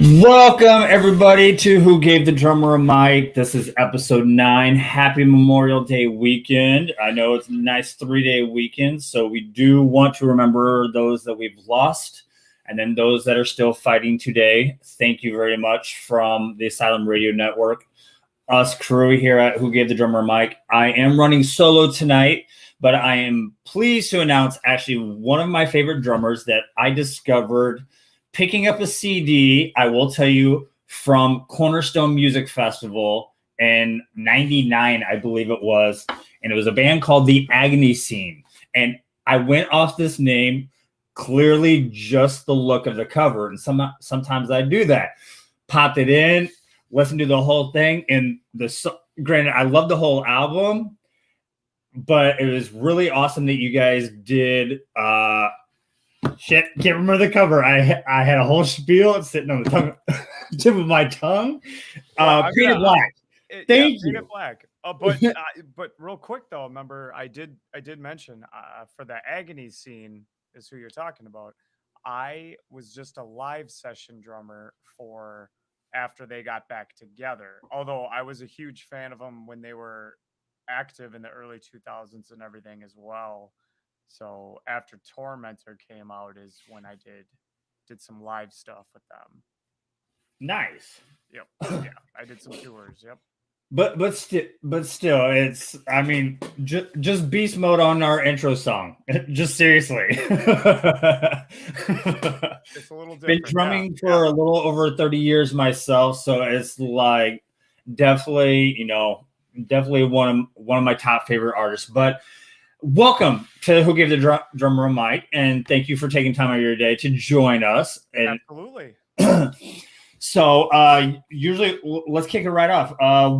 Welcome, everybody, to Who Gave the Drummer a Mic. This is episode 9. Happy Memorial Day weekend. I know it's a nice 3-day weekend, so we do want to remember those that we've lost and then those that are still fighting today. Thank you very much from the Asylum Radio Network, us crew here at Who Gave the Drummer a Mic. I am running solo tonight, but I am pleased to announce actually one of my favorite drummers that I discovered picking up a CD, I will tell you, from Cornerstone Music Festival in '99, I believe it was. And it was a band called the Agony Scene. And I went off this name, clearly just the look of the cover. And sometimes I do that. Popped it in, listened to the whole thing. And granted, I love the whole album, but it was really awesome that you guys did shit, can't remember the cover. I had a whole spiel. It's sitting on the tip of my tongue. Painted Black. Thank you. Painted Black. But real quick though, remember I did mention for the Agony Scene is who you're talking about. I was just a live session drummer for after they got back together. Although I was a huge fan of them when they were active in the early 2000s and everything as well. So after Tormentor came out is when I did some live stuff with them. Nice. Yep. Yeah, I did some tours. Yep. But still, it's just beast mode on our intro song. Just seriously. It's a little different. Been drumming for a little over 30 years myself, so it's like definitely one of my top favorite artists. But welcome to Who Gave the Drummer a Mic, and thank you for taking time out of your day to join us. And absolutely. So usually, let's kick it right off.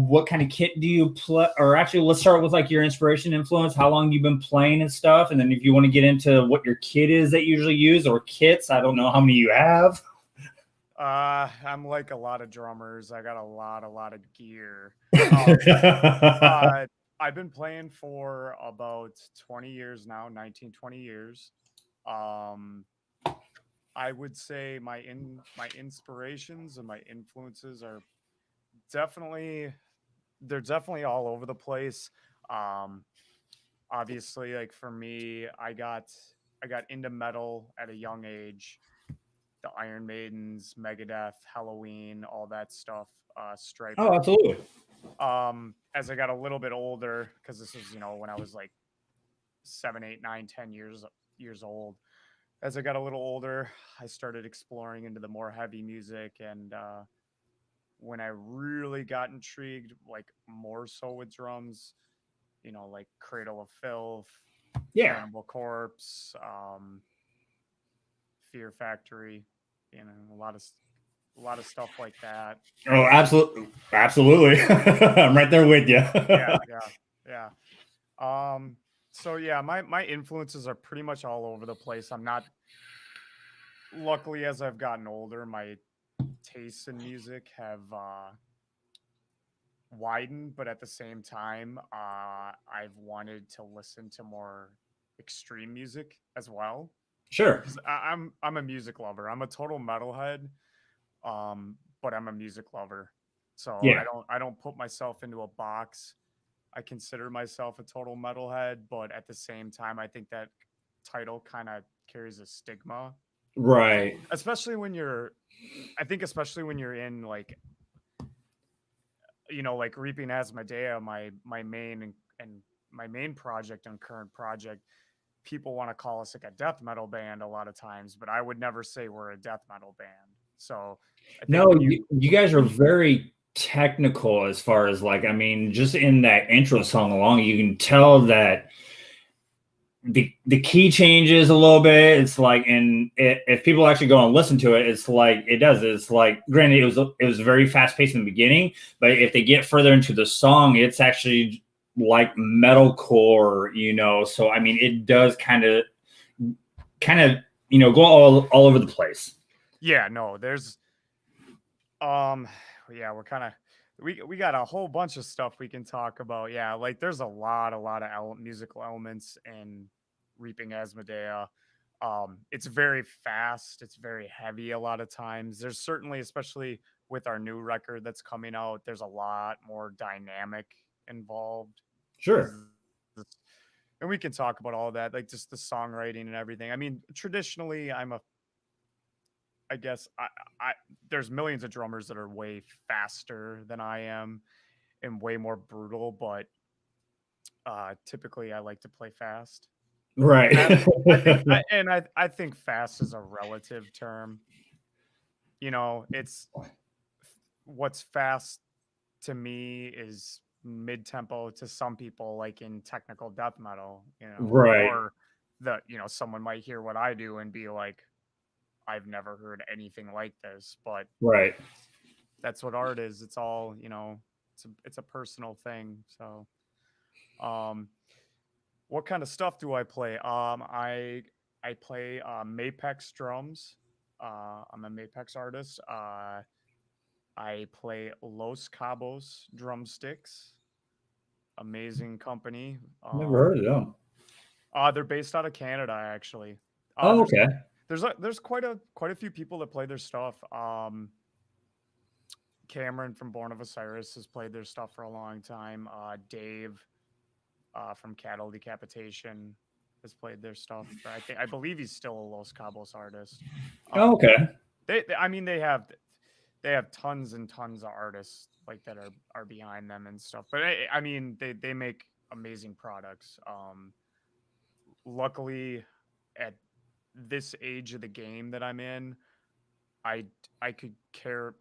What kind of kit do you play? Or actually, let's start with like your inspiration, influence, how long you've been playing and stuff. And then if you want to get into what your kit is that you usually use, or kits, I don't know how many you have. I'm like a lot of drummers. I got a lot of gear. I've been playing for about 20 years now, 19, 20 years. I would say my inspirations and my influences are definitely all over the place. Obviously, like for me, I got into metal at a young age. The Iron Maidens, Megadeth, Halloween, all that stuff. Striper. Oh, absolutely. As I got a little bit older, because this was, when I was like 7, 8, 9, 10 years old. As I got a little older, I started exploring into the more heavy music, and when I really got intrigued, like more so with drums, like Cradle of Filth, Cannibal Corpse, Fear Factory, a lot of stuff like that. Oh, absolutely. I'm right there with you. Yeah. So yeah, my influences are pretty much all over the place. I'm not, luckily, as I've gotten older, my tastes in music have widened, but at the same time, I've wanted to listen to more extreme music as well. Sure. I'm a music lover. I'm a total metalhead. But I'm a music lover. So yeah. I don't put myself into a box. I consider myself a total metalhead, but at the same time, I think that title kind of carries a stigma. Right. Especially when you're in like, like Reaping Asmodeia, my main project and current project, people want to call us like a death metal band a lot of times, but I would never say we're a death metal band. So no, you guys are very technical as far as like, just in that intro song along, you can tell that the key changes a little bit. It's like, and if people actually go and listen to it, it's like it's like, granted, it was very fast paced in the beginning, but if they get further into the song, it's actually like metalcore, so it does kind of go all over the place. Yeah, no, there's we're kind of we got a whole bunch of stuff we can talk about. Yeah, like there's a lot of musical elements in Reaping Asmodeia. It's very fast, it's very heavy a lot of times. There's certainly, especially with our new record that's coming out, there's a lot more dynamic involved because, Sure. and we can talk about all that, like just the songwriting and everything. I mean, traditionally, I guess I there's millions of drummers that are way faster than I am and way more brutal, but typically I like to play fast. Right. And I think fast is a relative term. You know, it's what's fast to me is mid tempo to some people, like in technical death metal, Right. or someone might hear what I do and be like, I've never heard anything like this, but Right. that's what art is. It's all, it's a personal thing. So, um, what kind of stuff do I play? I play Mapex drums. I'm a Mapex artist. I play Los Cabos drumsticks. Amazing company. Never heard of them. They're based out of Canada, actually. Oh, There's okay. there's quite a few people that play their stuff. Cameron from Born of Osiris has played their stuff for a long time. Dave from Cattle Decapitation has played their stuff. I believe he's still a Los Cabos artist. Oh, okay. I mean they have tons and tons of artists like that are behind them and stuff. But I mean they make amazing products. Luckily at this age of the game that I'm in, I I could care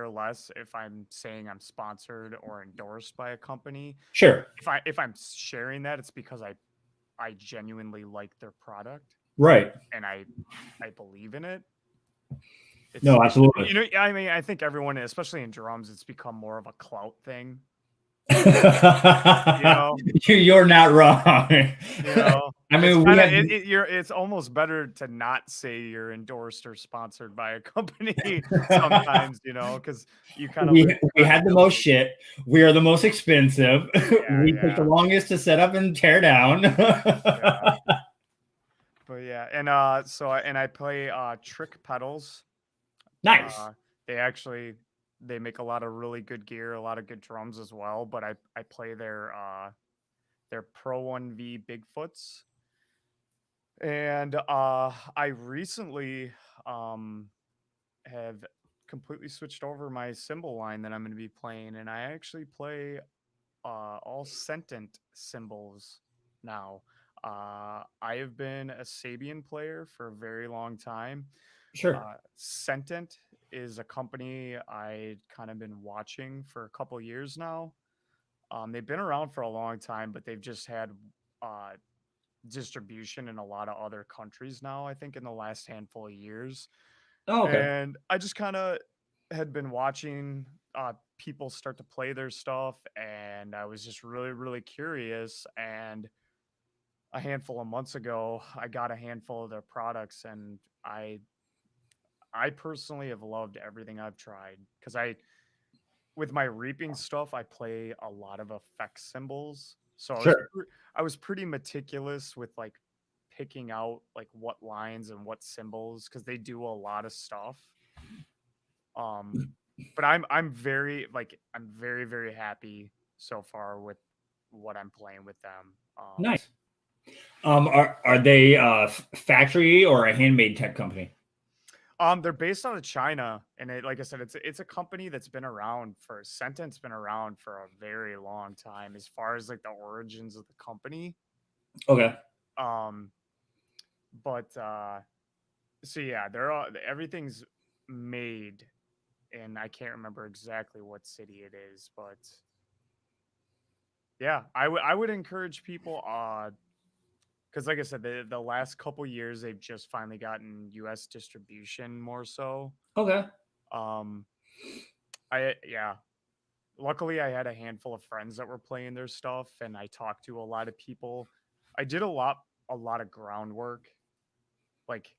less if I'm saying I'm sponsored or endorsed by a company. Sure. If I'm sharing that, it's because I genuinely like their product Right. and I believe in it. No, absolutely. I mean, I think everyone, especially in drums, it's become more of a clout thing. You're not wrong. I mean, we have It's almost better to not say you're endorsed or sponsored by a company sometimes, because you kind of we had the most shit. We are the most expensive. We take the longest to set up and tear down. Yeah. But yeah, and I play Trick pedals. Nice. They make a lot of really good gear, a lot of good drums as well. But I play their Pro 1V Bigfoots, and I recently have completely switched over my cymbal line that I'm going to be playing, and I actually play all sentient cymbals now. I have been a Sabian player for a very long time. Sure. Sentient is a company I kind of been watching for a couple years now. They've been around for a long time, but they've just had uh, distribution in a lot of other countries now, I think, in the last handful of years. Oh, okay. And I just kind of had been watching people start to play their stuff, and I was just really, really curious. And a handful of months ago, I got a handful of their products, and I personally have loved everything I've tried because with my reaping stuff, I play a lot of effect symbols. So Sure. I was pretty meticulous with like picking out like what lines and what symbols because they do a lot of stuff. But I'm very, very happy so far with what I'm playing with them. Nice. Are they factory or a handmade tech company? They're based out of China, and like I said, it's a company that's been around for Sentient's been around for a very long time as far as like the origins of the company. Okay. Um, but so yeah, everything's made, and I can't remember exactly what city it is, but yeah, I would encourage people because like I said, the last couple years they've just finally gotten US distribution more so. Okay. Um I yeah, luckily I had a handful of friends that were playing their stuff and I talked to a lot of people. I did a lot of groundwork, like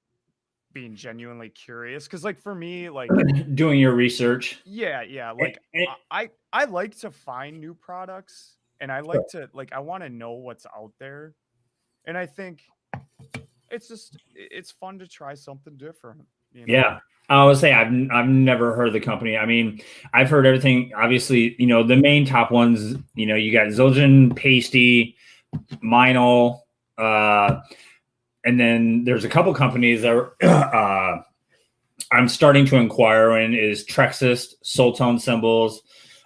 being genuinely curious cuz like for me like Doing your research. yeah, Eh, like eh, I like to find new products and I sure. like to like I want to know what's out there. And I think it's fun to try something different. Yeah. I would say I've never heard of the company. I mean, I've heard everything. Obviously, the main top ones. You got Zildjian, Pasty, Meinl, and then there's a couple companies that I'm starting to inquire in is Trexist, Soultone Cymbals,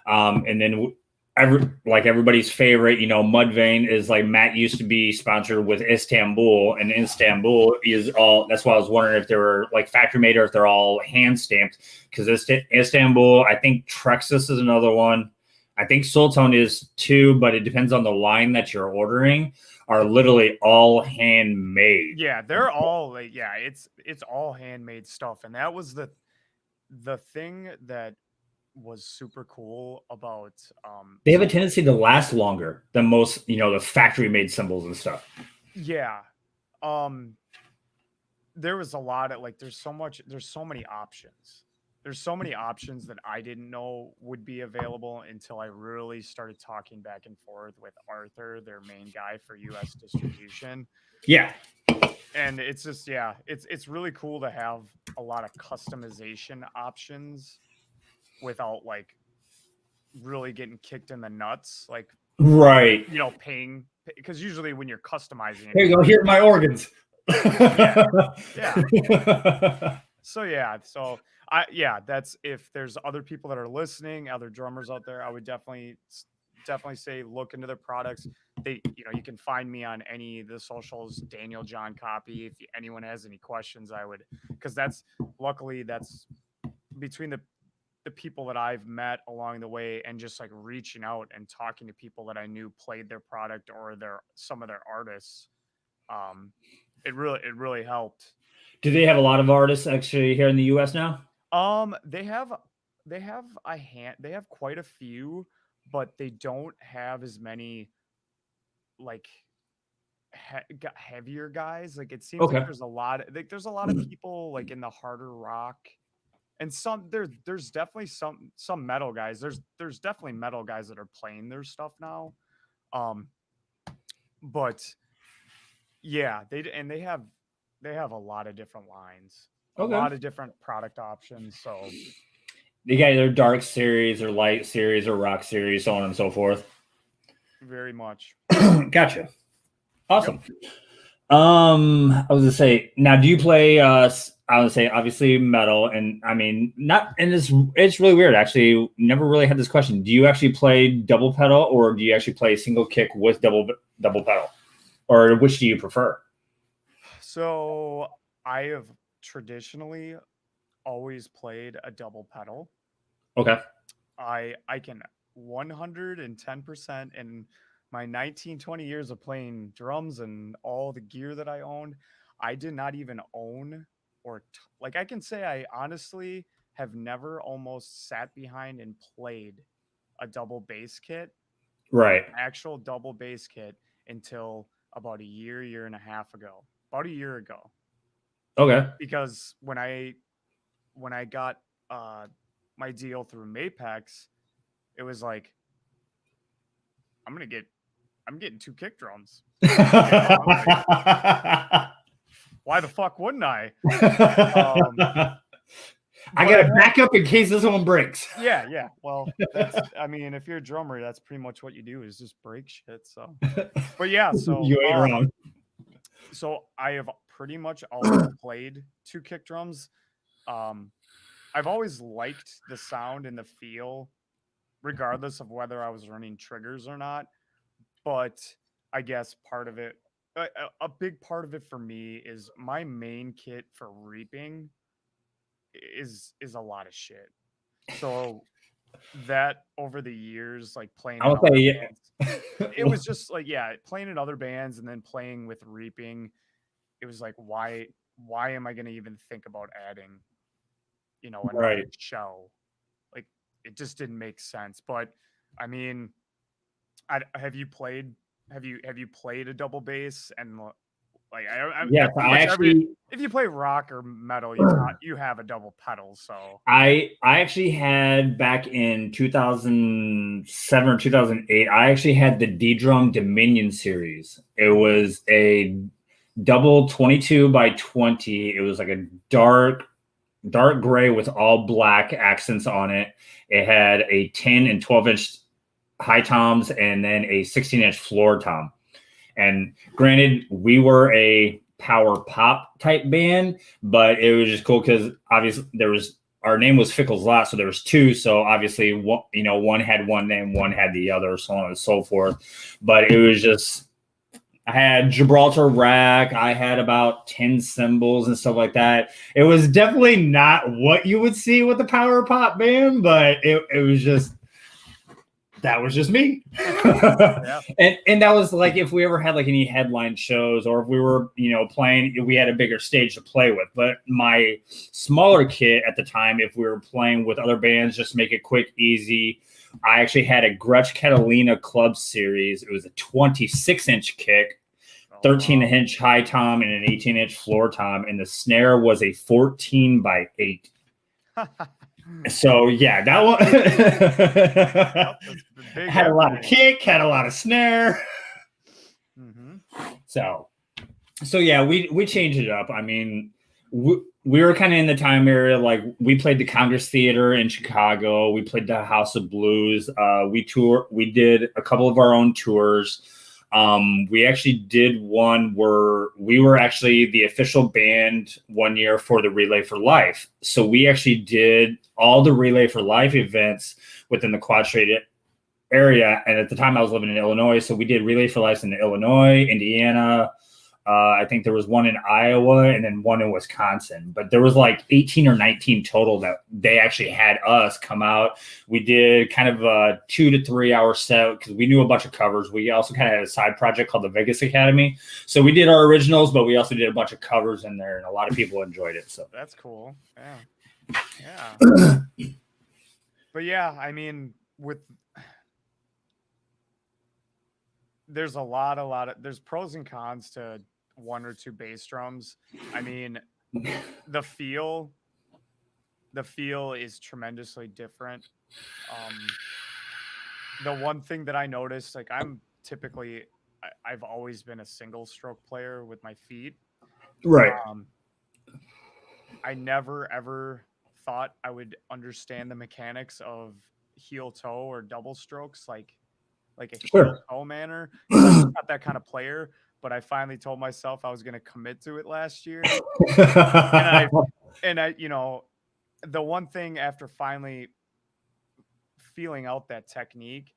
and then everybody's favorite, Mudvayne is like Matt used to be sponsored with Istanbul, and Istanbul is all. That's why I was wondering if they were like factory made or if they're all hand stamped. Because Istanbul, I think Trexis is another one. I think Soultone is too, but it depends on the line that you're ordering. Are literally all handmade. Yeah, they're all like, it's all handmade stuff, and that was the thing that was super cool about they have a tendency to last longer than most, the factory made cymbals and stuff. Yeah. There was a lot of there's so many options. There's so many options that I didn't know would be available until I really started talking back and forth with Arthur, their main guy for US distribution. Yeah. And it's just, it's really cool to have a lot of customization options without really getting kicked in the nuts, right, paying, because usually when you're customizing, here you go, here are my organs. Yeah. So that's, if there's other people that are listening, other drummers out there, I would definitely say look into their products. You can find me on any of the socials, Daniel Koppy. If anyone has any questions, because luckily that's between the people that I've met along the way, and just reaching out and talking to people that I knew played their product or some of their artists. It really helped. Do they have a lot of artists actually here in the US now? They have quite a few, but they don't have as many heavier guys. It seems like there's a lot of people in the harder rock, and there's definitely some metal guys. There's definitely metal guys that are playing their stuff now. But yeah, they have a lot of different lines, a lot of different product options. So they got their dark series or light series or rock series, so on and so forth. Very much. Gotcha. Awesome. Yep. I was gonna say, now do you play I would say obviously metal, and I mean it's really weird actually. Never really had this question. Do you actually play double pedal, or do you actually play single kick with double pedal, or which do you prefer? So I have traditionally always played a double pedal. Okay. I can 110% in my 19-20 years of playing drums and all the gear that I owned, I did not even own I can say I honestly have never almost sat behind and played a double bass kit. Right. Actual double bass kit until about a year and a half ago. About a year ago. Okay. Because when I got my deal through Mapex, it was like, I'm getting 2 kick drums. Why the fuck wouldn't I? I got to back up in case this one breaks. Yeah. Well, if you're a drummer, that's pretty much what you do, is just break shit. So, but yeah, so you ain't wrong. So I have pretty much always played 2 kick drums. I've always liked the sound and the feel, regardless of whether I was running triggers or not. But I guess part of it, a big part of it for me, is my main kit for Reaping is a lot of shit. So that over the years, playing in other bands, it was just playing in other bands and then playing with Reaping, it was why am I going to even think about adding, another show? It just didn't make sense. But I mean, have you played a double bass? And if you play rock or metal, you have a double pedal. So I actually had, back in 2007 or 2008, I actually had the D-Drum Dominion series. It was a double 22 by 20. It was like a dark gray with all black accents on it. It had a 10 and 12-inch high toms and then a 16-inch floor tom. And granted, we were a power pop type band, but it was just cool because obviously our name was Fickle's Lot, so there was two. So obviously, one had one name, one had the other, so on and so forth. But it was just, I had Gibraltar rack. I had about 10 cymbals and stuff like that. It was definitely not what you would see with the power pop band, but it was just, that was just me. Yeah. And that was like, if we ever had like any headline shows or if we were, playing, we had a bigger stage to play with. But my smaller kit at the time, if we were playing with other bands, just make it quick, easy. I actually had a Gretsch Catalina Club Series. It was a 26-inch kick, 13-inch high tom, and an 18-inch floor tom. And the snare was a 14 by 8. So yeah, that one had a lot of kick, had a lot of snare. Mm-hmm. So yeah, we changed it up. I mean, we were kind of in the time area, like we played the Congress Theater in Chicago. We played the House of Blues. We did a couple of our own tours. We actually did one where we were actually the official band one year for the Relay for Life. So we actually did all the Relay for Life events within the Quad-State area. And at the time I was living in Illinois. So we did Relay for Life in Illinois, Indiana. I think there was one in Iowa and then one in Wisconsin, but there was like 18 or 19 total that they actually had us come out. We did kind of a 2 to 3 hour set because we knew a bunch of covers. We also kind of had a side project called the Vegas Academy. So we did our originals, but we also did a bunch of covers in there and a lot of people enjoyed it. So that's cool. Yeah. But yeah, I mean, there's a lot of, there's pros and cons to one or two bass drums. I mean, the feel is tremendously different. The one thing that I noticed, like I've always been a single stroke player with my feet. Right. I never ever thought I would understand the mechanics of heel toe or double strokes, like a heel toe manner. I'm not that kind of player, but I finally told myself I was going to commit to it last year. and I, the one thing after finally feeling out that technique,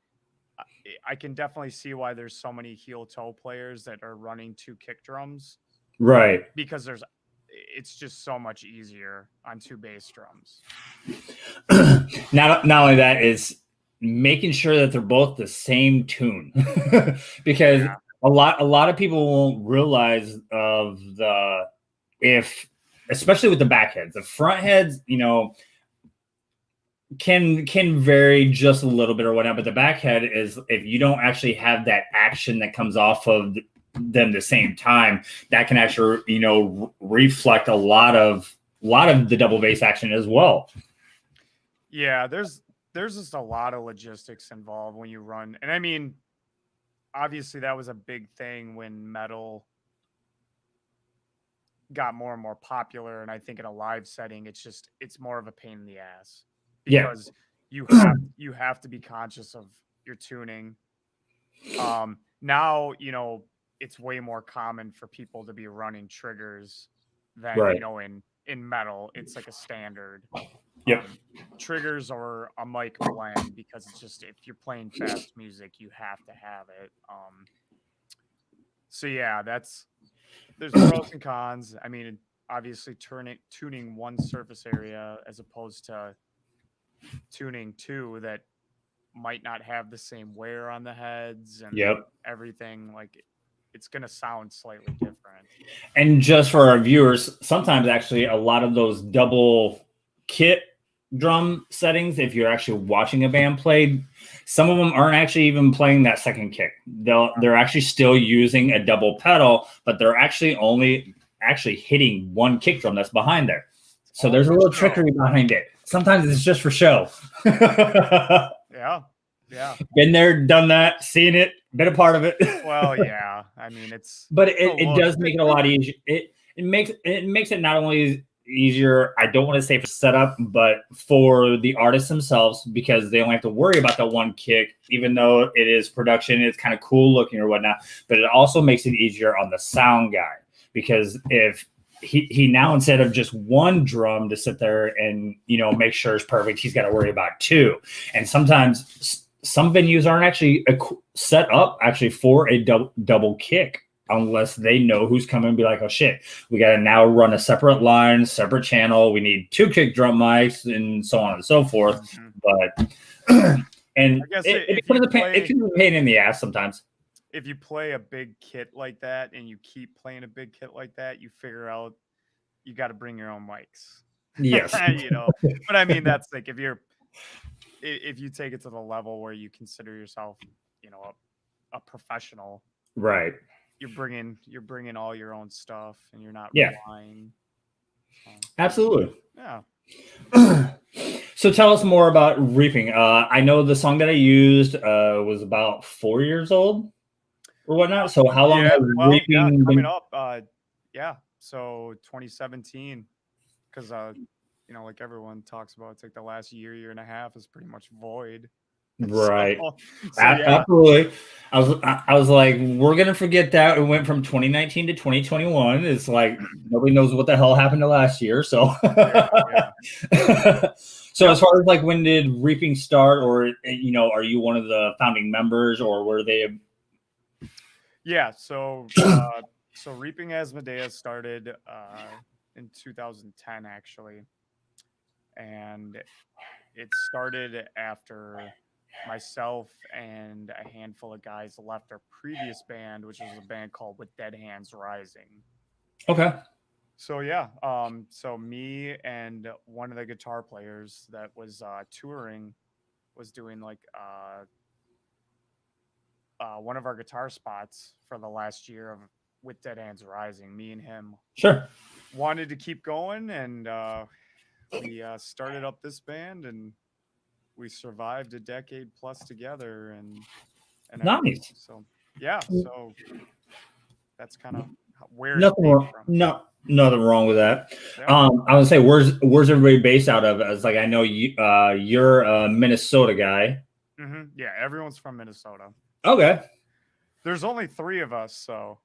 I can definitely see why there's so many heel toe players that are running 2 kick drums. Right. Because it's just so much easier on 2 bass drums. Not only that, is making sure that they're both the same tune. Because a lot of people won't realize especially with the back heads. The front heads, can vary just a little bit or whatnot, but the back head is, if you don't actually have that action that comes off of them the same time, that can actually reflect a lot of the double bass action as well. Yeah, there's just a lot of logistics involved when you run. And I mean, obviously that was a big thing when metal got more and more popular. And I think in a live setting, it's more of a pain in the ass because you have to be conscious of your tuning. Now, it's way more common for people to be running triggers than, in metal, it's like a standard. Triggers or a mic blend, because it's just, if you're playing fast music, you have to have it. So yeah, there's pros and cons. I mean, obviously tuning one surface area as opposed to tuning 2 that might not have the same wear on the heads and everything. Like, it's going to sound slightly different. And just for our viewers, sometimes actually a lot of those double kit drum settings, if you're actually watching a band play, some of them aren't actually even playing that second kick. They're actually still using a double pedal, but they're actually only hitting one kick drum that's behind there. So there's a little trickery behind it. Sometimes it's just for show. Yeah. Been there, done that, seen it. been a part of it. Well, yeah. I mean, it's But the it look. does make it a lot easier. It makes it not only easier, I don't want to say for setup, but for the artists themselves, because they only have to worry about that one kick, even though it is production, it's kind of cool looking or whatnot. But it also makes it easier on the sound guy, because if he now, instead of just one drum to sit there and make sure it's perfect, he's got to worry about two. And sometimes some venues aren't actually set up actually for a double kick, unless they know who's coming and be like, oh shit, we got to now run a separate line, separate channel. We need two kick drum mics and so on and so forth. But and I guess it can be a pain in the ass sometimes. If you play a big kit like that and you keep playing a big kit like that, you figure out you got to bring your own mics. Yes. But I mean, that's like if you take it to the level where you consider yourself, a professional, right? You're bringing all your own stuff, and you're not relying. Absolutely. Yeah. So tell us more about Reaping. I know the song that I used was about 4 years old or whatnot. So how long has Reaping coming up? So 2017, because like everyone talks about, it's like the last year and a half is pretty much void. Right. Absolutely. I was like, we're gonna forget that. It went from 2019 to 2021. It's like nobody knows what the hell happened to last year. So so as far as like, when did Reaping start, or are you one of the founding members, or were they? Yeah, so Reaping Asmodeia started in 2010 actually. And it started after myself and a handful of guys left our previous band, which was a band called With Dead Hands Rising. Okay. So so me and one of the guitar players that was touring was doing like one of our guitar spots for the last year of With Dead Hands Rising. Me and him wanted to keep going, and we started up this band, and we survived a decade plus together, and nice. So so that's kind of where nothing it wrong. from. Nothing wrong with that. Yeah. I would say, where's everybody based out of? As like, I know you're a Minnesota guy. Mm-hmm. Yeah, everyone's from Minnesota. Okay. There's only 3 of us, so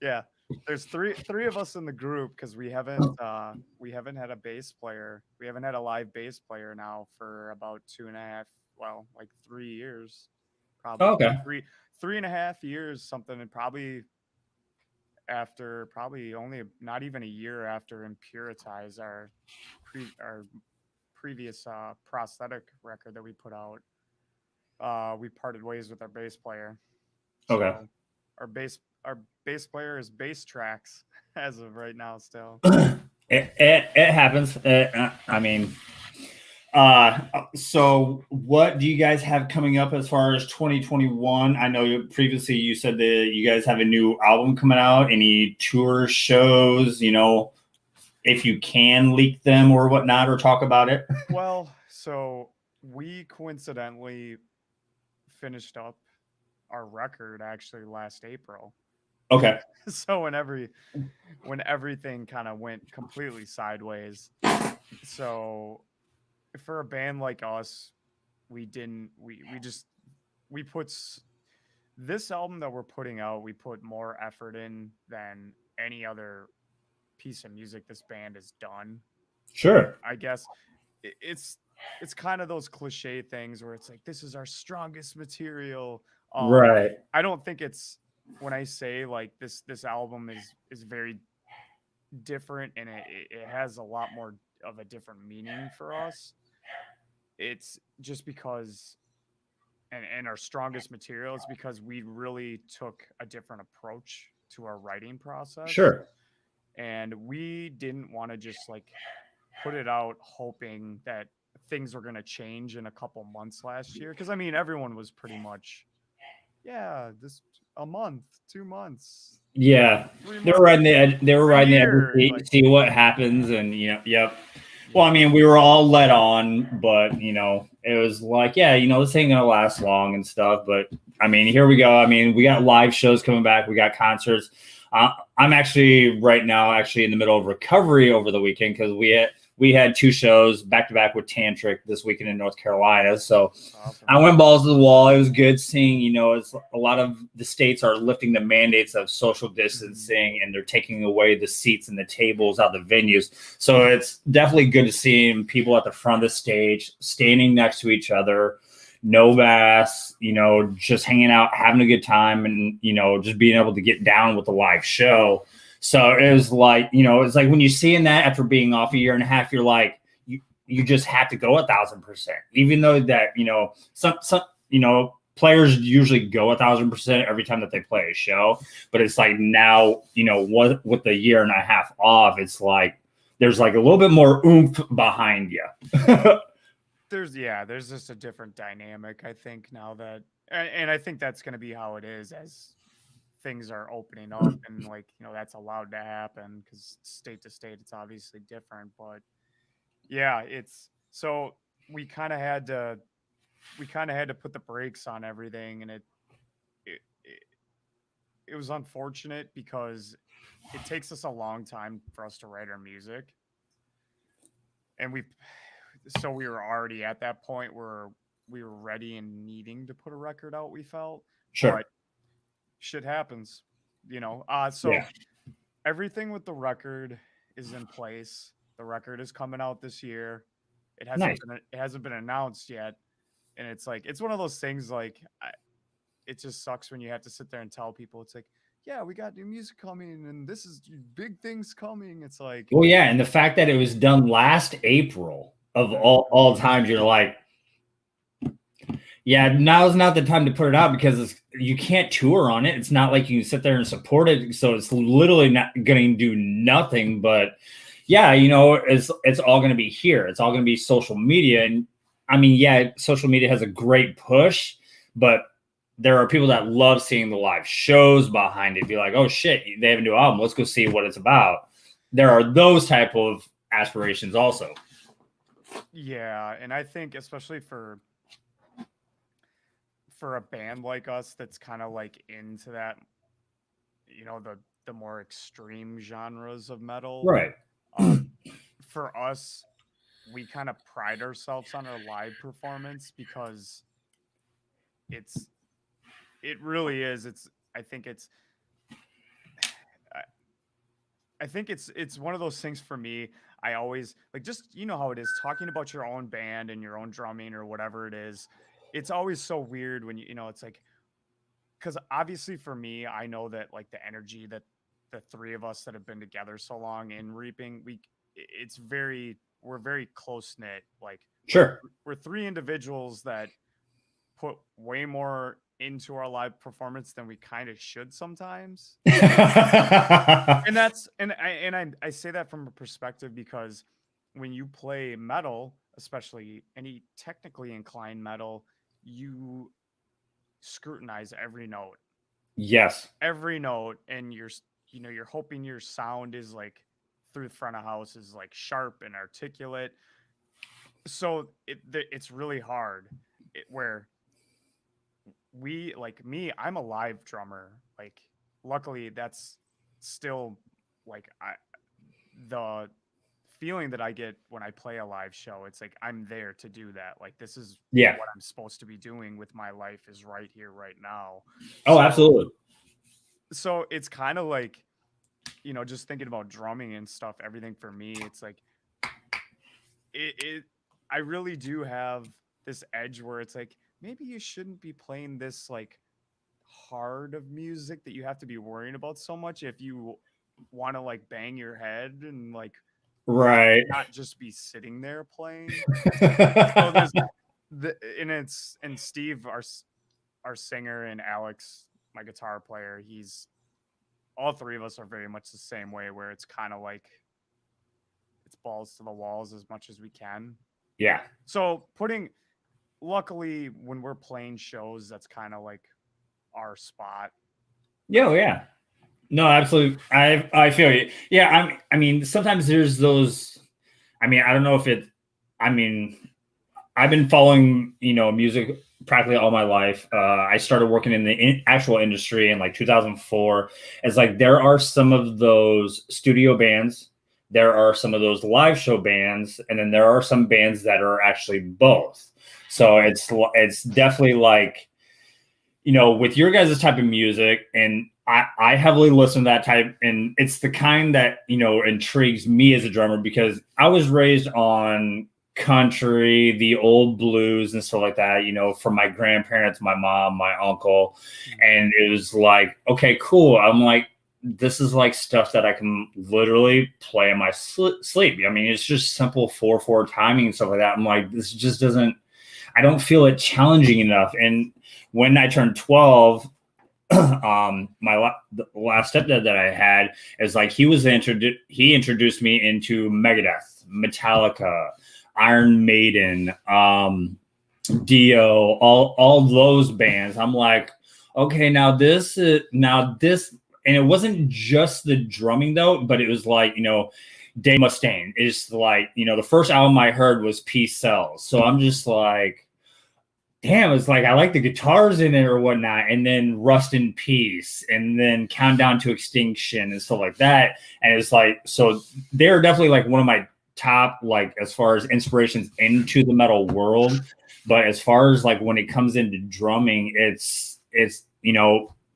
yeah. There's three of us in the group, because we haven't had a bass player. We haven't had a live bass player now for about 2.5, like 3 years, probably. Okay. 3.5 years, something, and probably only not even a year after Impuritize, our previous prosthetic record that we put out, we parted ways with our bass player. Okay. So our bass player is Bass Tracks as of right now still. It happens. I mean, so what do you guys have coming up as far as 2021? I know previously you said that you guys have a new album coming out. Any tour shows, if you can leak them or whatnot, or talk about it? Well, so we coincidentally finished up our record actually last April. Okay. So when everything kind of went completely sideways, so for a band like us, we put this album that we're putting out, we put more effort in than any other piece of music this band has done. Sure. I guess it's kind of those cliche things where it's like, this is our strongest material. Right. I don't think it's, when I say like this album is very different, and it has a lot more of a different meaning for us. It's just because, and our strongest material is because we really took a different approach to our writing process. Sure. And we didn't want to just like put it out hoping that things were going to change in a couple months last year. Because I mean, everyone was pretty much, this a month, 2 months. Yeah, they were riding the edge. They were riding the edge to see what happens, and yep. Well, I mean, we were all led on, but it was like, this ain't gonna last long and stuff. But I mean, here we go. I mean, we got live shows coming back. We got concerts. I'm actually right now in the middle of recovery over the weekend because we had 2 shows back to back with Tantric this weekend in North Carolina. So Awesome. I went balls to the wall. It was good seeing, it's a lot of the states are lifting the mandates of social distancing and they're taking away the seats and the tables out of the venues. So it's definitely good to see people at the front of the stage standing next to each other. No mask, just hanging out, having a good time, and just being able to get down with the live show. So it was like, it's like when you're seeing that after being off a year and a half, you're like, you just have to go 1,000%, even though that some players usually go 1,000% every time that they play a show, but it's like now what with the year and a half off, it's like there's like a little bit more oomph behind you. There's just a different dynamic, I think, now that, and I think that's going to be how it is as things are opening up and that's allowed to happen because state to state it's obviously different. But yeah, it's so we kind of had to put the brakes on everything, and it was unfortunate because it takes us a long time for us to write our music, and we were already at that point where we were ready and needing to put a record out, we felt. Sure. But shit happens, Everything with the record is in place. The record is coming out this year. It hasn't been announced yet, and it's like it's one of those things it just sucks when you have to sit there and tell people it's like, yeah, we got new music coming and this is big things coming. It's like, well, yeah, and the fact that it was done last April of all times, you're like, yeah, now's not the time to put it out because you can't tour on it. It's not like you can sit there and support it. So it's literally not going to do nothing. But yeah, it's all going to be here. It's all going to be social media. And I mean, yeah, social media has a great push, but there are people that love seeing the live shows behind it. Be like, oh shit, they have a new album. Let's go see what it's about. There are those type of aspirations also. Yeah, and I think especially for a band like us that's kind of like into that, the more extreme genres of metal, right? For us, we kind of pride ourselves on our live performance because it really is. I think it's one of those things for me. I always just how it is talking about your own band and your own drumming or whatever it is. It's always so weird when it's like, because obviously for me, I know that the energy that the 3 of us that have been together so long in Reaping, we're very close knit. Sure, we're 3 individuals that put way more into our live performance than we kind of should sometimes. And that's I say that from a perspective because when you play metal, especially any technically inclined metal, you scrutinize every note. Yes. Every note, and you're hoping your sound is through the front of house is sharp and articulate. So it's really hard. Where we I'm a live drummer. Luckily that's still the feeling that I get when I play a live show. It's like I'm there to do that. This is what I'm supposed to be doing with my life is right here, right now. Oh, absolutely. So it's kind of just thinking about drumming and stuff, everything for me, it's like I really do have this edge where it's like, maybe you shouldn't be playing this hard of music that you have to be worrying about so much if you want to bang your head and right, not just be sitting there playing. So and Steve, our singer, and Alex, my guitar player, all 3 of us are very much the same way, where it's kind of it's balls to the walls as much as we can. Yeah. So luckily when we're playing shows, that's kind of our spot. Yeah. No, absolutely. I feel you. Yeah. I mean, sometimes there's those, I mean, I don't know if I've been following, music practically all my life. I started working in the actual industry in like 2004. It's like there are some of those studio bands, there are some of those live show bands, and then there are some bands that are actually both. So it's definitely like, with your guys' type of music, and I heavily listen to that type, and it's the kind that, intrigues me as a drummer because I was raised on country, the old blues and stuff like that, from my grandparents, my mom, my uncle. And it was like, okay, cool. I'm like, this is like stuff that I can literally play in my sleep. I mean, it's just simple 4/4 timing and stuff like that. I'm like, this just doesn't, I don't feel it challenging enough. And when I turned 12, the last stepdad that I had is like, he introduced me into Megadeth, Metallica, Iron Maiden, Dio, all those bands. I'm like, okay, now this, and it wasn't just the drumming though, but it was like, Dave Mustaine. It's like, the first album I heard was Peace Sells. So I'm just like, damn, it's like I like the guitars in it or whatnot, and then Rust in Peace, and then Countdown to Extinction and stuff like that. And it's like, so they're definitely like one of my top, like as far as inspirations into the metal world. But as far as like when it comes into drumming, it's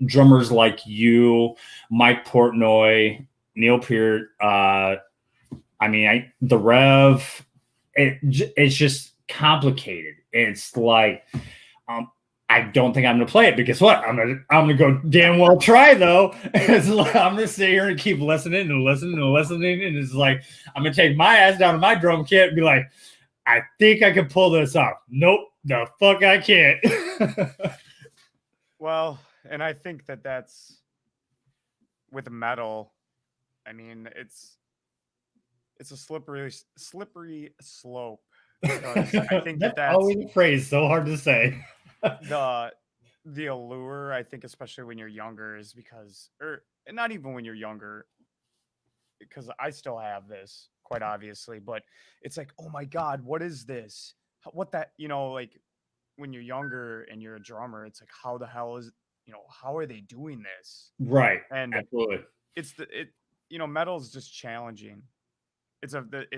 drummers like you, Mike Portnoy, Neil Peart, the Rev, it's just complicated. It's like, I don't think I'm going to play it, but guess what? I'm gonna go damn well try though. It's like, I'm going to sit here and keep listening and listening and listening. And it's like, I'm going to take my ass down to my drum kit and be like, I think I can pull this off. Nope, the fuck I can't. Well, and I think that's with metal. I mean, it's a slippery slope. Because I think that's that's always a phrase so hard to say. the allure, I think, especially when you're younger, is because, or not even when you're younger, because I still have this quite obviously, but it's like, oh my God, what is this? What that, like when you're younger and you're a drummer, it's like, how the hell is, how are they doing this? Right. And Absolutely. metal is just challenging. It's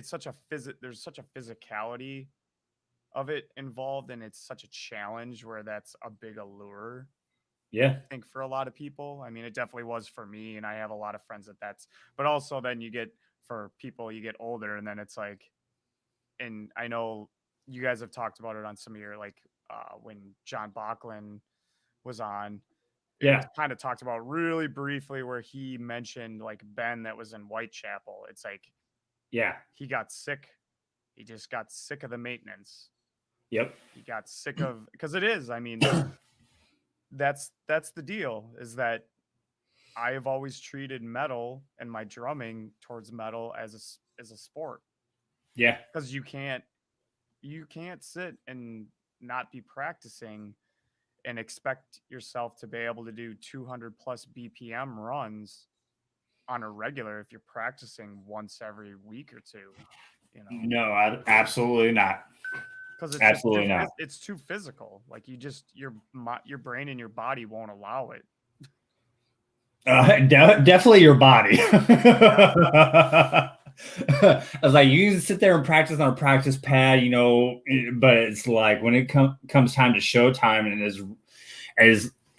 such a there's such a physicality of it involved, and it's such a challenge where that's a big allure. Yeah. I think for a lot of people. I mean, it definitely was for me, and I have a lot of friends but also then for people, you get older, and then it's like, and I know you guys have talked about it on some of your, like, when John Bachlan was on, it was Yeah. kind of talked about really briefly where he mentioned like Ben that was in Whitechapel. It's like, Yeah. he got sick. He just got sick of the maintenance. Yep. He got sick of, because it is, I mean, that's the deal, is that I have always treated metal and my drumming towards metal as a sport, Yeah. because you can't sit and not be practicing and expect yourself to be able to do 200 plus BPM runs on a regular if you're practicing once every week or two, No, absolutely not. because Absolutely not. it's too physical. Like, your brain and your body won't allow it. Definitely your body. I was like, you can sit there and practice on a practice pad, but it's like when it comes time to show time, and as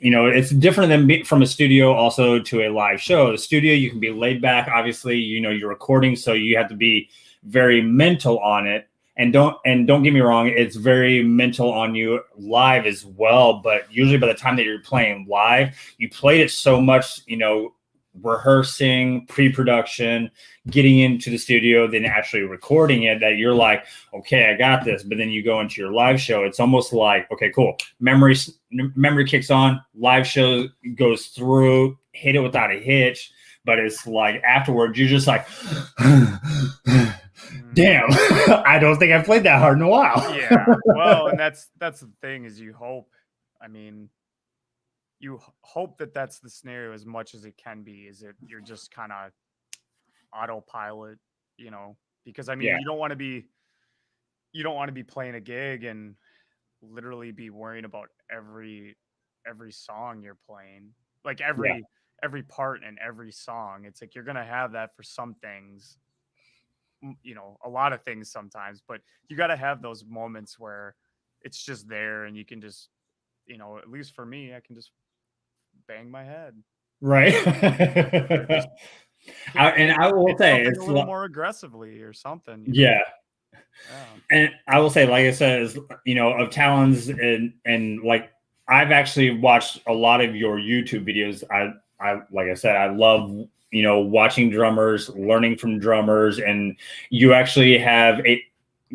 it's different than from a studio also to a live show. The studio, you can be laid back. Obviously, you're recording, so you have to be very mental on it. And don't get me wrong, it's very mental on you live as well. But usually by the time that you're playing live, you played it so much, rehearsing, pre-production, getting into the studio, then actually recording it, that you're like, okay, I got this. But then you go into your live show, it's almost like, okay, cool. Memory kicks on, live show goes through, hit it without a hitch. But it's like afterwards, you're just like, damn, I don't think I've played that hard in a while. Yeah. Well, and that's the thing, is you hope, I mean, you hope that that's the scenario as much as it can be, is that you're just kind of autopilot, because I mean, Yeah. you don't want to be playing a gig and literally be worrying about every song you're playing, like every part in every song. It's like you're gonna have that for some things, a lot of things sometimes, but you got to have those moments where it's just there and you can just, at least for me, I can just bang my head. Right. Just And I will hit say something it's a little more aggressively or something. yeah. Yeah. And I will say, like I said, is of Talons and like I've actually watched a lot of your YouTube videos. I like I said, I love watching drummers, learning from drummers, and you actually have a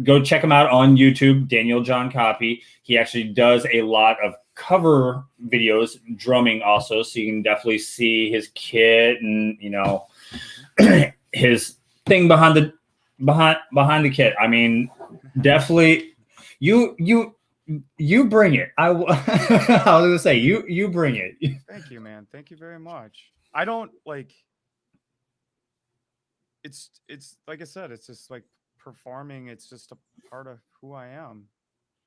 go check him out on YouTube, Daniel Koppy. He actually does a lot of cover videos, drumming also, so you can definitely see his kit and his thing behind the kit. I mean, definitely, you bring it. I was gonna say you bring it. Thank you, man. Thank you very much. I don't like. It's like I said. It's just like performing. It's just a part of who I am.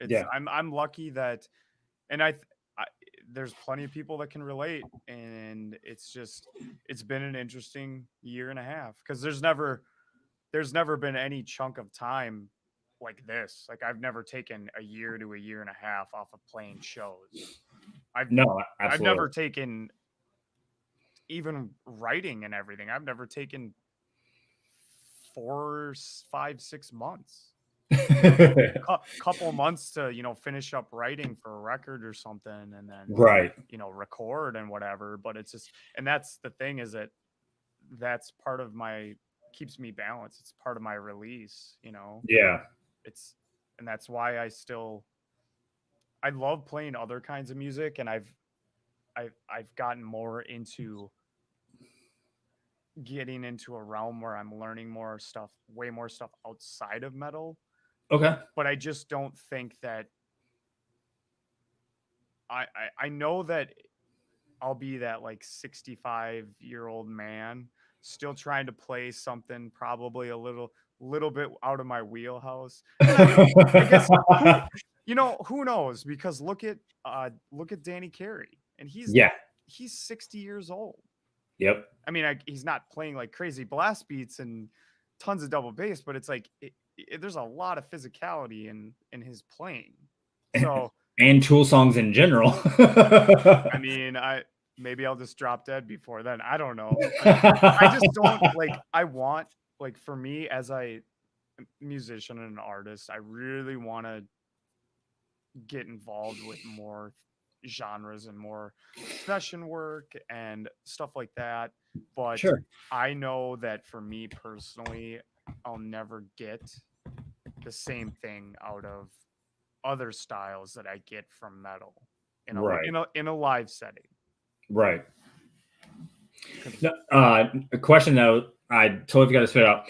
It's Yeah. I'm lucky that, and I there's plenty of people that can relate, and it's been an interesting year and a half because there's never been any chunk of time like this. Like I've never taken a year to a year and a half off of playing shows. I've No, I've absolutely. never taken even writing and everything. I've never taken 4, 5, 6 months. Couple months to finish up writing for a record or something, and then Right. record and whatever. But it's just, and that's the thing, is that that's part of my keeps me balanced. It's part of my release. Yeah. It's and that's why I love playing other kinds of music, and I've gotten more into getting into a realm where I'm learning more stuff, way more stuff outside of metal. Okay. But I just don't think that I know that I'll be that like 65-year-old man still trying to play something probably a little bit out of my wheelhouse. And I guess who knows, because look at Danny Carey, and Yeah. he's 60 years old. Yep. I mean, he's not playing like crazy blast beats and tons of double bass, but it's like there's a lot of physicality in his playing. So And Tool songs in general. I mean, maybe I'll just drop dead before then. I don't know. I just don't like. I want, like, for me as a musician and an artist, I really want to get involved with more genres and more session work and stuff like that. But Sure. I know that for me personally, I'll never get the same thing out of other styles that I get from metal Right. in a live setting. Right. A question though, I totally forgot to spit out.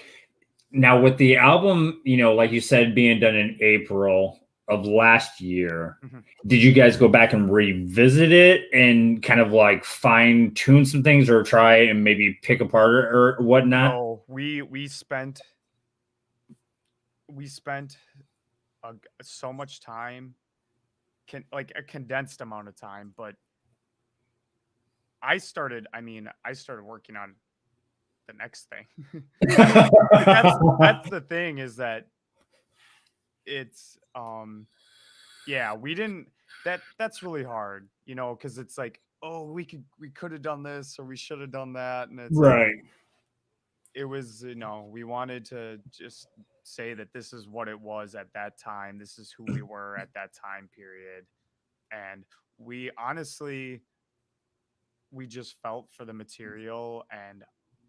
Now with the album, like you said, being done in April of last year, did you guys go back and revisit it and kind of like fine tune some things or try and maybe pick apart or whatnot? No, we spent so much time, like a condensed amount of time, but I started working on the next thing. That's the thing, is that it's yeah, we didn't that's really hard, because it's like, oh, we could have done this or we should have done that, and it's like, Right. it was, we wanted to just say that this is what it was at that time, this is who we were at that time period, and we honestly, we just felt for the material and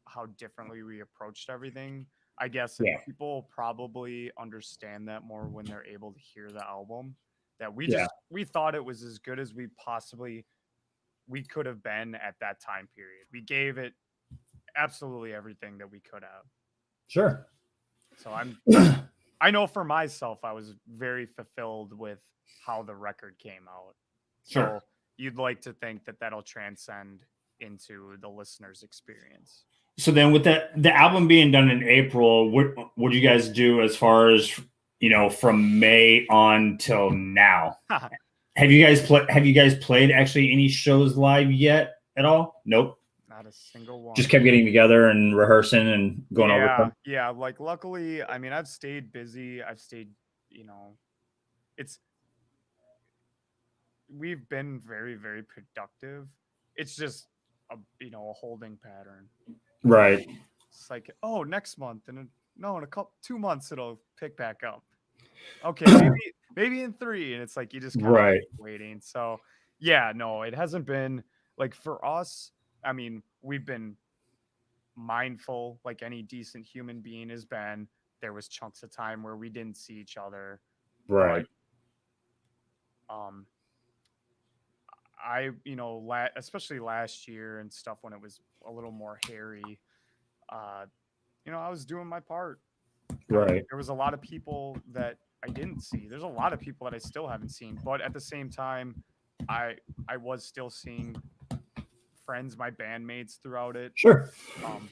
how differently we approached everything, I guess. And Yeah. people probably understand that more when they're able to hear the album, that Yeah. we thought it was as good as we could have been at that time period. We gave it absolutely everything that we could have. Sure. So I know for myself, I was very fulfilled with how the record came out. Sure. So you'd like to think that that'll transcend into the listener's experience. So then with the album being done in April, what would you guys do as far as from May on till now. Have you guys played actually any shows live yet at all? Nope. Not a single one. Just kept getting together and rehearsing and going over them. Yeah. Like, luckily, I mean, I've stayed busy. I've stayed, we've been very, very productive. It's just a holding pattern. Right. It's like, oh, next month, and in a couple 2 months it'll pick back up. Okay, maybe in 3, and it's like you just kind of waiting. So yeah, no, it hasn't been like for us. I mean, we've been mindful, like any decent human being has been. There was chunks of time where we didn't see each other, right? But, especially last year and stuff when it was a little more hairy. I was doing my part. Right. There was a lot of people that I didn't see. There's a lot of people that I still haven't seen, but at the same time, I was still seeing friends, my bandmates throughout it. Sure.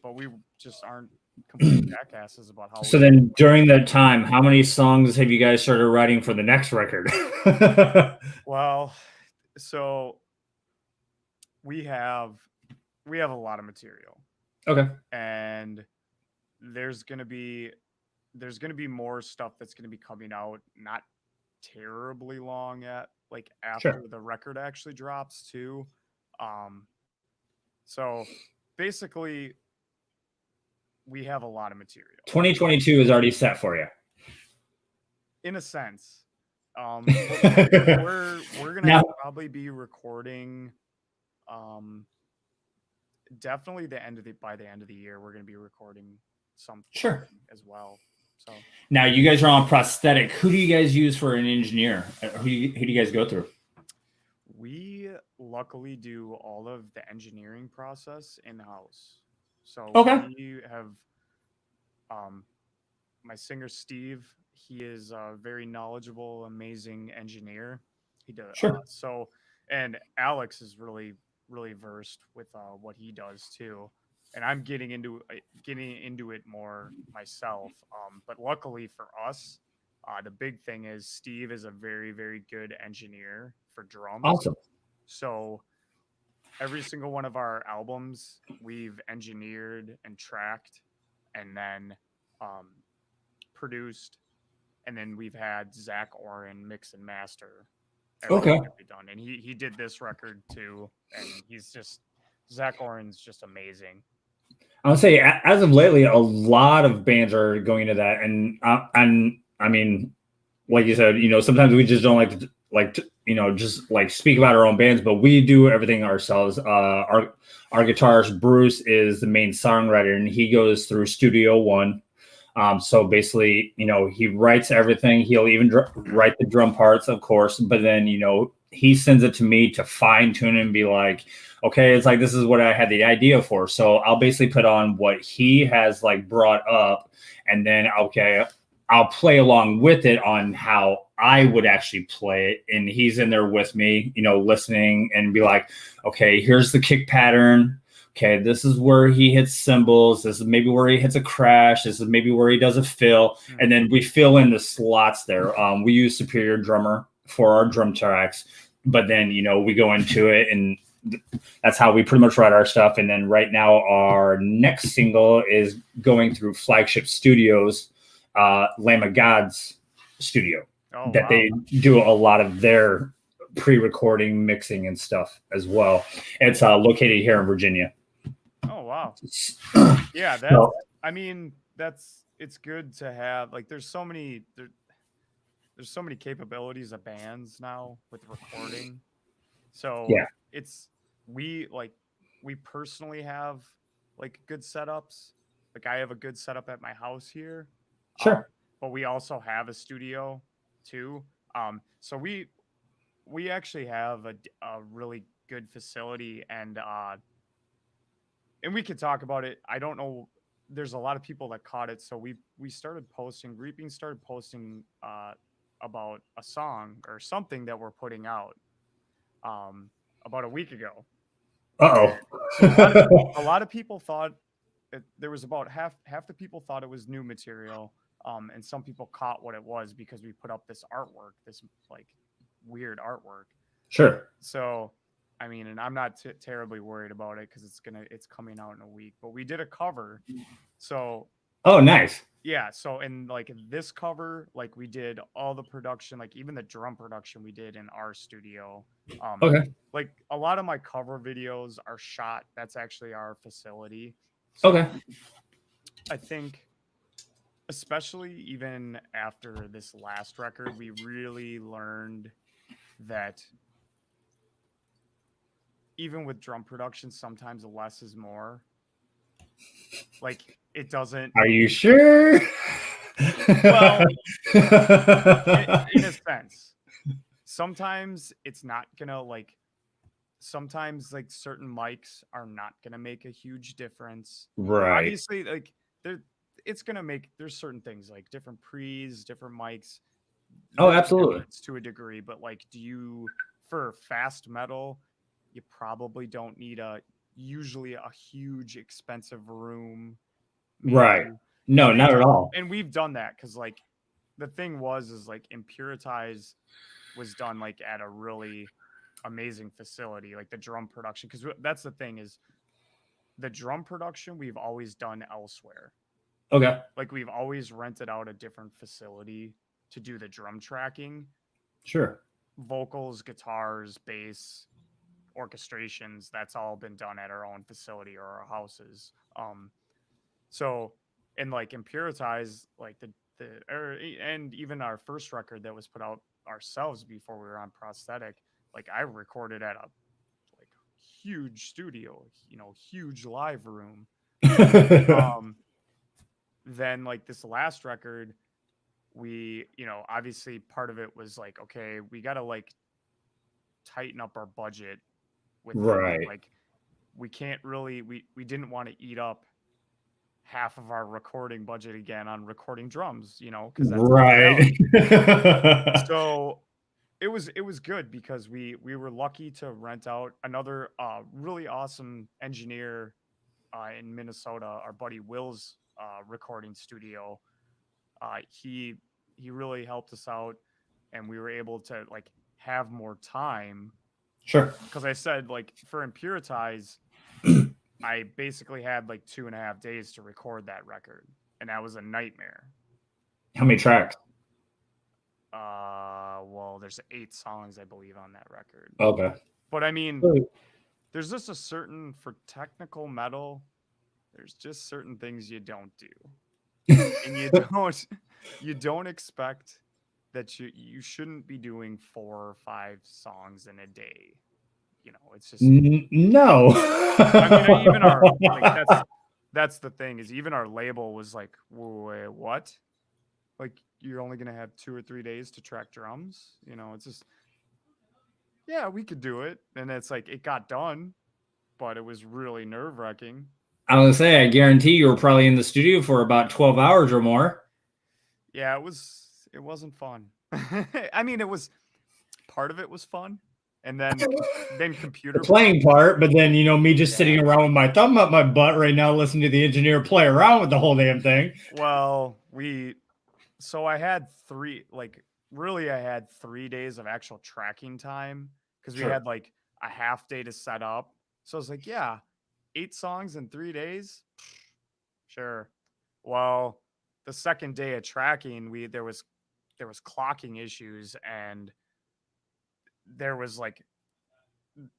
But we just aren't complete jackasses about how. So then, during that time, how many songs have you guys started writing for the next record? Well, so we have a lot of material. Okay. And there's gonna be more stuff that's gonna be coming out not terribly long after the record actually drops too. So basically we have a lot of material. 2022 is already set for you. In a sense. We're gonna probably be recording definitely by the end of the year we're gonna be recording something as well. So now you guys are on prosthetic. Who do you guys use for an engineer? Who do you guys go through? We luckily do all of the engineering process in-house. So we have my singer Steve. He is a very knowledgeable, amazing engineer. He does and Alex is really, really versed with what he does too. And I'm getting into it more myself. But luckily for us, the big thing is Steve is a very, very good engineer for drums. Awesome. So every single one of our albums we've engineered and tracked and then produced. And then we've had Zach Oren mix and master everything that we've done. And he did this record too. And Zach Oren's just amazing. I would say as of lately, a lot of bands are going into that. And I mean, like you said, sometimes we just don't like to just like speak about our own bands, but we do everything ourselves. Our guitarist Bruce is the main songwriter, and he goes through Studio One. So basically, he writes everything. He'll even write the drum parts, of course, but then, he sends it to me to fine tune and be like, okay, it's like, this is what I had the idea for. So I'll basically put on what he has like brought up, and then, I'll play along with it on how I would actually play it. And he's in there with me, listening and be like, okay, here's the kick pattern. Okay, this is where he hits cymbals. This is maybe where he hits a crash. This is maybe where he does a fill. And then we fill in the slots there. We use Superior Drummer for our drum tracks. But then, we go into it, and that's how we pretty much write our stuff. And then right now, our next single is going through Flagship Studios, Lamb of God's studio. They do a lot of their pre-recording, mixing, and stuff as well. It's located here in Virginia. Oh wow! Yeah, it's good to have. Like, there's so many capabilities of bands now with recording. So we personally have like good setups. Like, I have a good setup at my house here. Sure. But we also have a studio too. So we actually have a really good facility, and we could talk about it. I don't know. There's a lot of people that caught it. So we started posting. Reaping started posting about a song or something that we're putting out about a week ago. So a lot of people thought there was about half the people thought it was new material. And some people caught what it was because we put up this artwork, this like weird artwork. Sure. So, I mean, and I'm not terribly worried about it because it's coming out in a week. But we did a cover, so Oh, nice. yeah. So in like this cover, like we did all the production, like even the drum production we did in our studio. Okay. Like a lot of my cover videos are shot. That's actually our facility. So Okay. I think, especially even after this last record, we really learned that even with drum production, sometimes less is more. Like it doesn't. Are you sure? Well, in a sense, sometimes it's not gonna like. Sometimes like certain mics are not gonna make a huge difference. Right. Obviously, like it's gonna make. There's certain things like different pre's, different mics. Oh, There's a absolutely. difference to a degree, but like, for fast metal, you probably don't need usually a huge expensive room. Right. Maybe. No, not at all. And we've done that because like the thing is like Impuritize was done like at a really amazing facility, like the drum production. Because that's the thing is the drum production we've always done elsewhere. Okay. Like we've always rented out a different facility to do the drum tracking, Sure. vocals, guitars, bass, orchestrations. That's all been done at our own facility or our houses. So and like Impuritize, like and even our first record that was put out ourselves before we were on Prosthetic, like I recorded at a like huge studio, huge live room. Then like this last record, we, obviously part of it was like, okay, we got to like tighten up our budget with Right. like we can't really we didn't want to eat up half of our recording budget again on recording drums, because that's right. So it was good because we were lucky to rent out another really awesome engineer in Minnesota, our buddy Will's recording studio. He really helped us out, and we were able to like have more time. Sure. Because I said like for Impuritize, I basically had like 2.5 days to record that record, and that was a nightmare. How many tracks? Well, there's 8 songs I believe on that record. Okay. But I mean, there's just a certain for technical metal. There's just certain things you don't do, and you don't expect that you shouldn't be doing 4 or 5 songs in a day. It's just no. I mean, even our like that's the thing is even our label was like, wait, what? Like you're only gonna have 2 or 3 days to track drums? It's just yeah, we could do it, and it's like it got done, but it was really nerve-wracking. I was gonna say, I guarantee you were probably in the studio for about 12 hours or more. Yeah, it wasn't fun. I mean, part of it was fun, and then computer the playing part, but then me just sitting around with my thumb up my butt right now, listening to the engineer play around with the whole damn thing. Well, so I had I had 3 days of actual tracking time because we had like a half day to set up. So I was like, yeah, 8 songs in 3 days, sure. Well, the second day of tracking, there was clocking issues, and there was like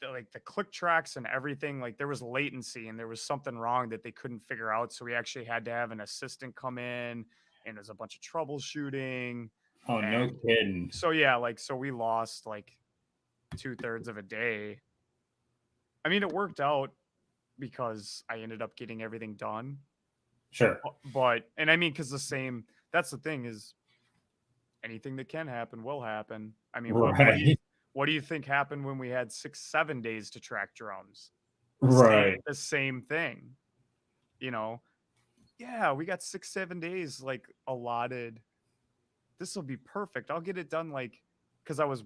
the click tracks and everything, like there was latency and there was something wrong that they couldn't figure out, so we actually had to have an assistant come in, and there's a bunch of troubleshooting. Oh, no kidding. So yeah, so we lost like 2/3 of a day. I mean, it worked out because I ended up getting everything done. Sure. But and I mean, because that's the thing is anything that can happen will happen. I mean, what do you think happened when we had 6-7 days to track drums? Right. The same thing. Yeah, we got 6-7 days like allotted. This will be perfect. I'll get it done because I was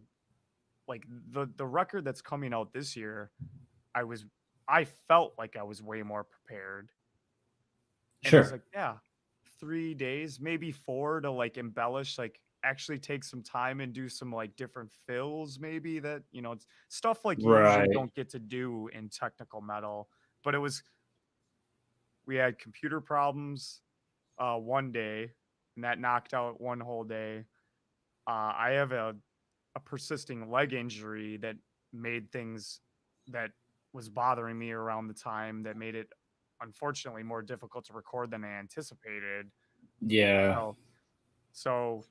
like the record that's coming out this year, I felt like I was way more prepared. And Sure. it's like, yeah, 3 days, maybe 4, to like embellish, like actually take some time and do some like different fills, maybe that, it's stuff like you usually Right. don't get to do in technical metal. But we had computer problems one day, and that knocked out one whole day. I have a persisting leg injury that made things that was bothering me around the time that made it unfortunately more difficult to record than I anticipated. Yeah. So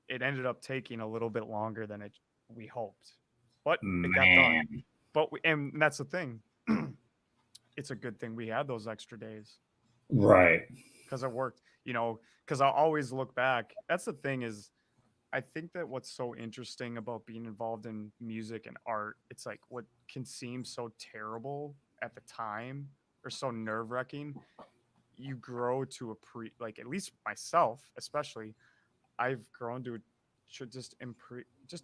it ended up taking a little bit longer than we hoped, but it got done. Man. But and that's the thing. It's a good thing we had those extra days Right. because it worked. Because I'll always look back. That's the thing is, I think that what's so interesting about being involved in music and art, it's like what can seem so terrible at the time or so nerve wracking, you grow to like at least myself, especially, I've grown to just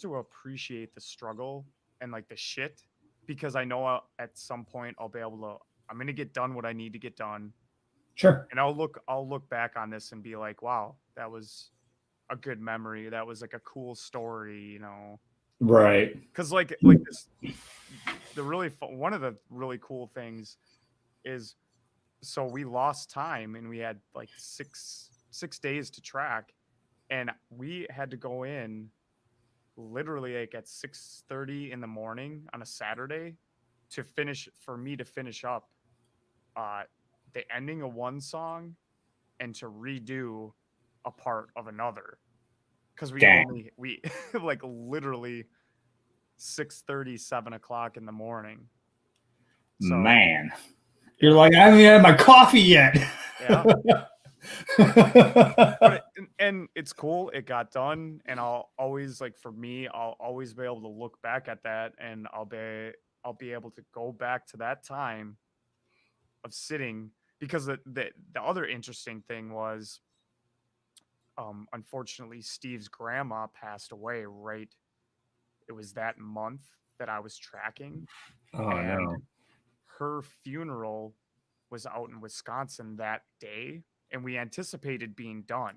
to appreciate the struggle and like the shit, because I know at some point I'm gonna get done what I need to get done, Sure. and I'll look back on this and be like, wow, that was a good memory. That was like a cool story, Right. Because like this, one of the really cool things is, so we lost time and we had like six days to track, and we had to go in literally like at 6:30 in the morning on a Saturday for me to finish up uh the ending of one song and to redo a part of another, because Dang. we like literally 6:30, 7 o'clock in the morning. So Man. You're yeah, like, I haven't even had my coffee yet. yeah. But and it's cool. It got done, and I'll always, like, for me, I'll always be able to look back at that, and I'll be able to go back to that time of sitting, because the other interesting thing was, unfortunately, Steve's grandma passed away right. It was that month that I was tracking, Oh and no. her funeral was out in Wisconsin that day, and we anticipated being done.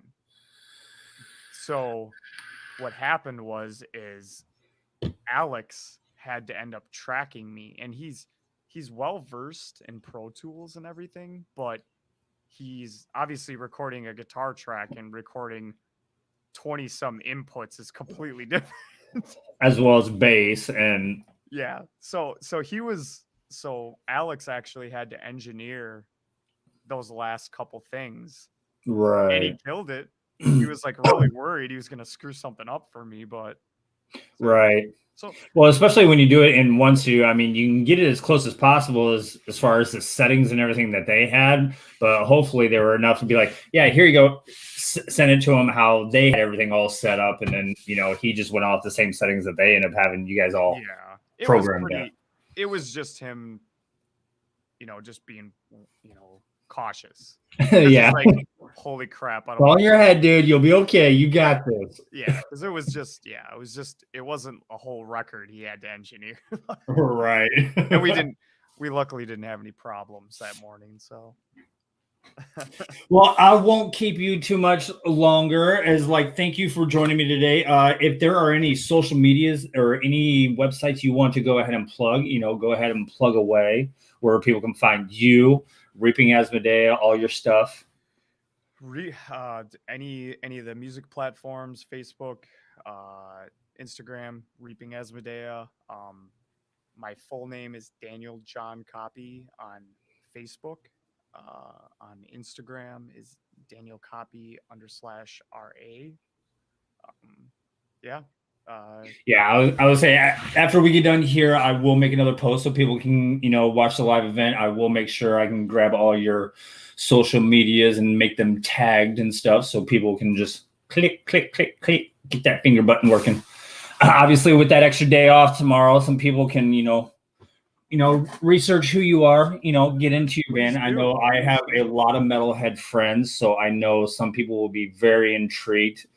So what happened is Alex had to end up tracking me, and he's well versed in Pro Tools and everything, but he's obviously recording a guitar track and recording 20 some inputs is completely different. As well as bass and Yeah. So Alex actually had to engineer those last couple things, and he right. killed it. He was like really worried he was going to screw something up for me, but so yeah. Right. So Well, especially when you do it in one studio, I mean, you can get it as close as possible as far as the settings and everything that they had, but hopefully they were enough to be like, yeah, here you go. Send it to them how they had everything all set up, and then he just went off the same settings that they end up having you guys all yeah, programmed in. it was just him, just being, cautious. Yeah. He's like, holy crap, I don't All want in your head, dude. You'll be okay. You got this. yeah, because it wasn't a whole record he had to engineer. Right. And we luckily didn't have any problems that morning, so. Well, I won't keep you too much longer. As like, thank you for joining me today. If there are any social medias or any websites you want to go ahead and plug, go ahead and plug away where people can find you, Reaping Asmodeia, all your stuff. Any of the music platforms, Facebook, Instagram, Reaping Asmodeia. My full name is Daniel John Koppy on Facebook. On Instagram is Daniel Koppy _RA. Yeah. Yeah, I would say after we get done here, I will make another post so people can, watch the live event. I will make sure I can grab all your social medias and make them tagged and stuff so people can just click, click, click, click, get that finger button working. Obviously, with that extra day off tomorrow, some people can, research who you are, get into your band. I know I have a lot of metalhead friends, so I know some people will be very intrigued.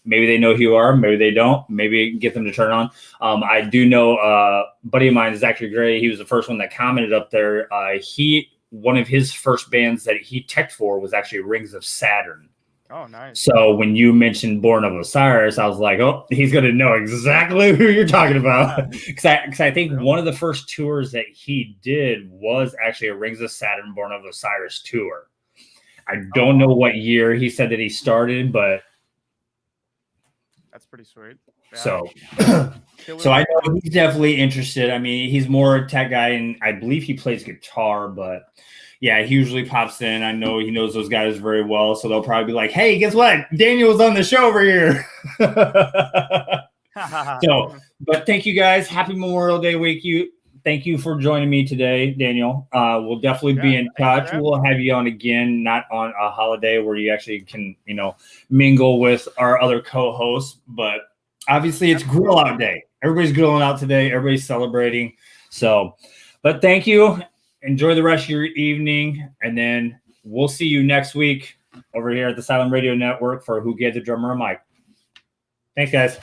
Maybe they know who you are, maybe they don't. Maybe get them to turn on. I do know a buddy of mine, Zachary Gray. He was the first one that commented up there. One of his first bands that he teched for was actually Rings of Saturn. Oh, nice. So when you mentioned Born of Osiris, I was like, oh, he's going to know exactly who you're talking about. Because I think one of the first tours that he did was actually a Rings of Saturn Born of Osiris tour. I don't know what year he said that he started, but that's pretty sweet. Yeah. So I know he's definitely interested. I mean, he's more a tech guy, and I believe he plays guitar, but yeah, he usually pops in. I know he knows those guys very well, so they'll probably be like, hey, guess what? Daniel's on the show over here. But thank you guys. Happy Memorial Day week. Thank you for joining me today, Daniel. We'll definitely be in touch. We'll have you on again, not on a holiday where you actually can, mingle with our other co-hosts. But obviously, it's Grill Out Day. Everybody's grilling out today. Everybody's celebrating. So, but thank you. Enjoy the rest of your evening. And then we'll see you next week over here at the Silent Radio Network for Who Gave the Drummer a Mic. Thanks, guys.